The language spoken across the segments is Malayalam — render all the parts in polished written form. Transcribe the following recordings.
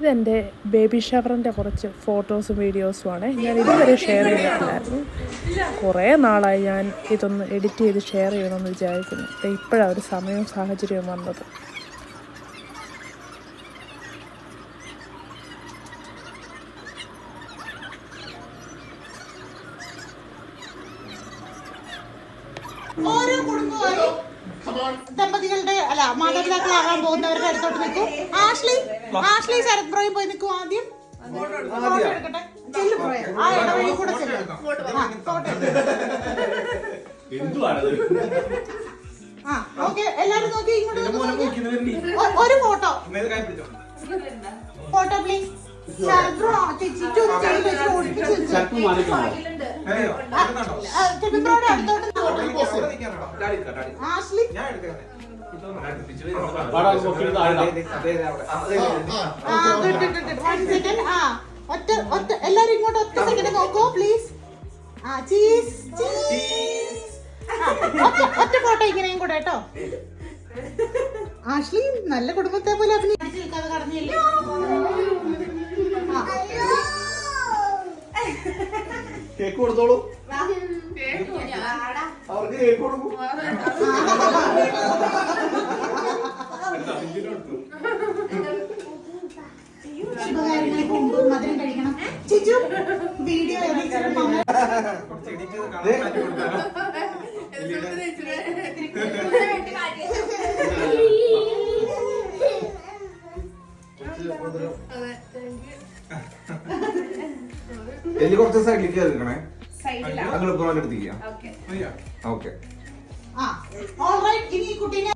ഇതെൻ്റെ ബേബി ഷവറിൻ്റെ കുറച്ച് ഫോട്ടോസും വീഡിയോസുമാണ്. ഞാൻ ഇതുവരെ ഷെയർ ചെയ്തിട്ടില്ലായിരുന്നു. കുറേ നാളായി ഞാൻ ഇതൊന്ന് എഡിറ്റ് ചെയ്ത് ഷെയർ ചെയ്യണമെന്ന് വിചാരിക്കുന്നു. ഇപ്പോഴാണ് ഒരു സമയവും സാഹചര്യവും വന്നത്. ഓരോ കുടുംബമായി ദമ്പതികളുടെ അല്ല മാതാപിതാക്കളാകാൻ പോകുന്നവരുടെ അടുത്തോട്ട് നിൽക്കും. ആഷ്ലി ശരത് ബ്രോയും പോയി നിൽക്കും. ആദ്യം എടുക്കട്ടെ. ആ ഇടവഴി കൂടെ ഓക്കെ. എല്ലാരും നോക്കി ഇങ്ങോട്ട് ഒരു ഫോട്ടോ പ്ലീസ്. ശരത് ബ്രോ ചിച്ചു ബ്രോയുടെ അടുത്തോട്ട് ആഷ്ലി എല്ലാരും ഇങ്ങോട്ട് ഒറ്റ സെക്കൻഡ് നോക്കൂ പ്ലീസ്. ഒറ്റ ഫോട്ടോ ഇങ്ങനെയും കൂടെ കേട്ടോ. ആഷ്ലി നല്ല കുടുംബത്തെ പോലെ അഭിനയിച്ച് നിൽക്കാതെ കടന്നില്ലേ. കേക്ക് കൊടുത്തോളൂ. അവർക്ക് കേക്ക് കൊടുക്കും. മധുരം കഴിക്കണം. ചിച്ചു വീഡിയോ എല്ലി കുറച്ച് സൈഡിലേക്ക് എടുക്കണേ. ഞങ്ങൾ ഇപ്പോൾ എടുത്തിരിക്കാം. ഓക്കെ. ഇനി കുട്ടീനെ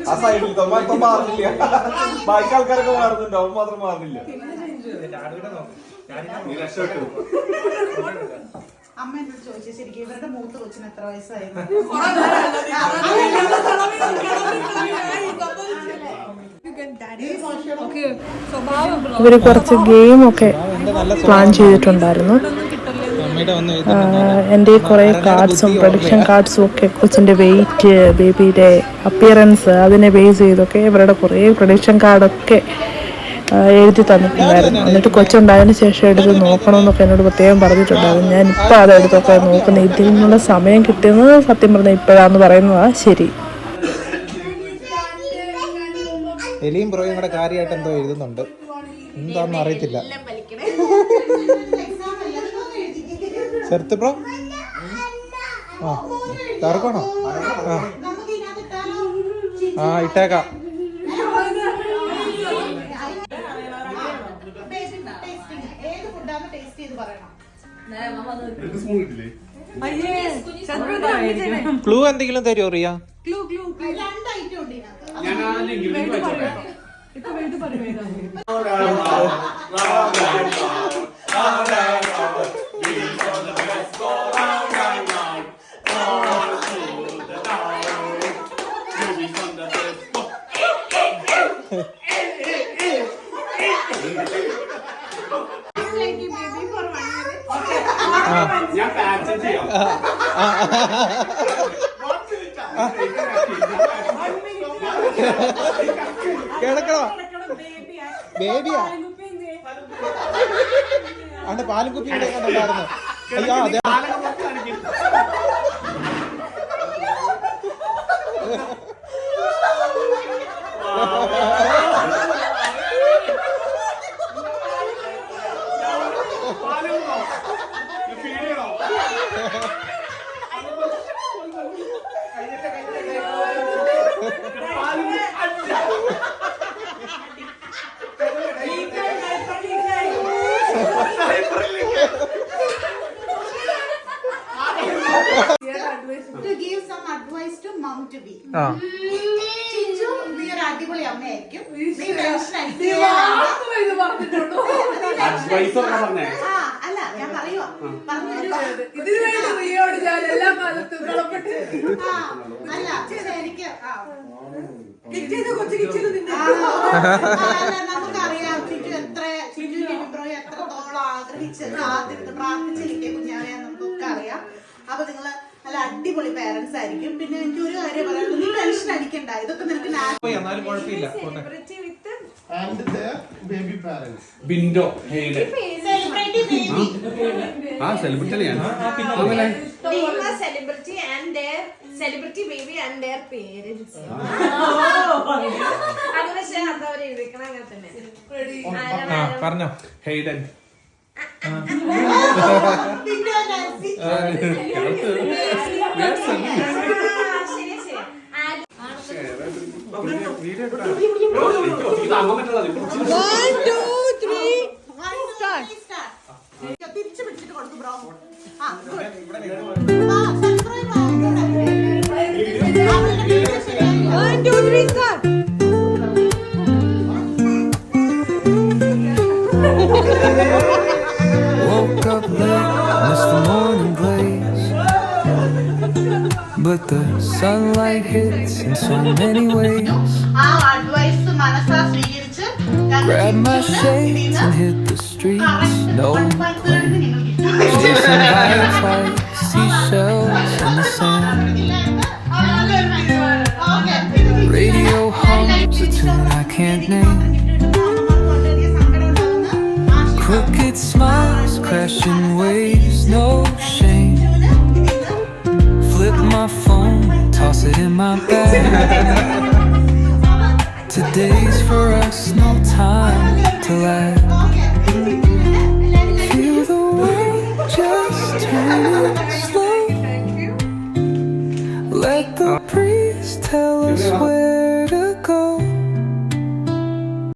ആ സൈഡിൽ മാറില്ല. ബാക്കി ആൾക്കാരൊക്കെ മാറുന്നുണ്ട്, അവൻ മാത്രം മാറുന്നില്ല. അമ്മ എന്നോട് ചോദിച്ചു ശരിക്കും ഇവരുടെ മൂത്ത കൊച്ചിന് എത്ര വയസ്സായിരുന്നു. ഇവര് കുറച്ച് ഗെയിമൊക്കെ പ്ലാൻ ചെയ്തിട്ടുണ്ടായിരുന്നു. എൻ്റെ കുറേ കാർഡ്സും പ്രൊഡിക്ഷൻ കാർഡ്സും ഒക്കെ കൊച്ചിൻ്റെ വെയിറ്റ്, ബേബിയുടെ അപ്പിയറൻസ് അതിനെ ബേസ് ചെയ്തൊക്കെ ഇവരുടെ കുറേ പ്രൊഡിക്ഷൻ കാർഡൊക്കെ എഴുതി തന്നിട്ടുണ്ടായിരുന്നു. എന്നിട്ട് കൊച്ചുണ്ടായതിന് ശേഷം എടുത്ത് നോക്കണമെന്നൊക്കെ എന്നോട് പ്രത്യേകം പറഞ്ഞിട്ടുണ്ടായിരുന്നു. ഞാനിപ്പോൾ അതെടുത്തൊക്കെ നോക്കുന്നത്. ഇതിൽ നിന്നുള്ള സമയം കിട്ടുന്നത് സത്യം പറഞ്ഞാൽ ഇപ്പോഴാന്ന് പറയുന്നതാണ് ശരി. എലിയും ബ്രോയും കൂടെ കാര്യമായിട്ട് എന്തോ എഴുതുന്നുണ്ട്, എന്താണെന്ന് അറിയത്തില്ല. ശരത് ബ്രോ തറക്കണോ? ആ ഇട്ടേക്കാം. ക്ലൂ എന്തെങ്കിലും തരുമോ റിയ? കിടക്കണോ? ബേബിയാ അണ്ട് പാലും കുപ്പി കണ്ടുണ്ടായിരുന്നു. അയ്യോ അതെ അടിപൊളി അമ്മയായിരിക്കും. നീ ടെൻഷൻ അടിക്കില്ല. അഡ്വൈസ് ഒക്കെ പറഞ്ഞേ. അല്ല ഞാൻ പറയുവാ പറഞ്ഞു അല്ല നമുക്കറിയാം ചിറ്റു എത്രത്തോളം ആഗ്രഹിച്ച് പ്രാർത്ഥിച്ചിരിക്കുക കുഞ്ഞാവെ നമുക്കൊക്കെ അറിയാം. അപ്പൊ നിങ്ങള് നല്ല അടിപൊളി പേരൻസ് ആയിരിക്കും. പിന്നെ എനിക്ക് ഒരു കാര്യം പറയാനുള്ളത്, നീ ടെൻഷൻ അടിക്കണ്ട, ഇതൊക്കെ നിനക്ക് എന്നാലും കുഴപ്പമില്ല. And their baby parents. ബിൻഡോ ഹെയ്ഡൻ. Celebrity baby. ആ സെലിബ്രിറ്റി ഞാൻ celebrity and their celebrity baby and their parents. അങ്ങനെ ചേർത്തവരെ എഴുതിക്കണം അങ്ങനെ തന്നെ. പറഞ്ഞോ. ഹെയ്ഡൻ. പിന്നെ നാൻസി. തിരിച്ചു പിടിച്ചിട്ട് കൊടുത്തു bro. Woke up late, missed the morning blaze, but the sunlight hits in so many ways. ആ അഡ്വൈസ് മനസ്സാ സ്വീകരിച്ച് Grabbed my shades and hit the streets. No plane, chasing lights like seashells in the sand. Radio hums a tune I can't name. Crooked smiles, crashing waves, no shame. Flip my phone, toss it in my bag. Today's for us, no time to lag. Feel the wind just turning slow. Let the breeze tell us where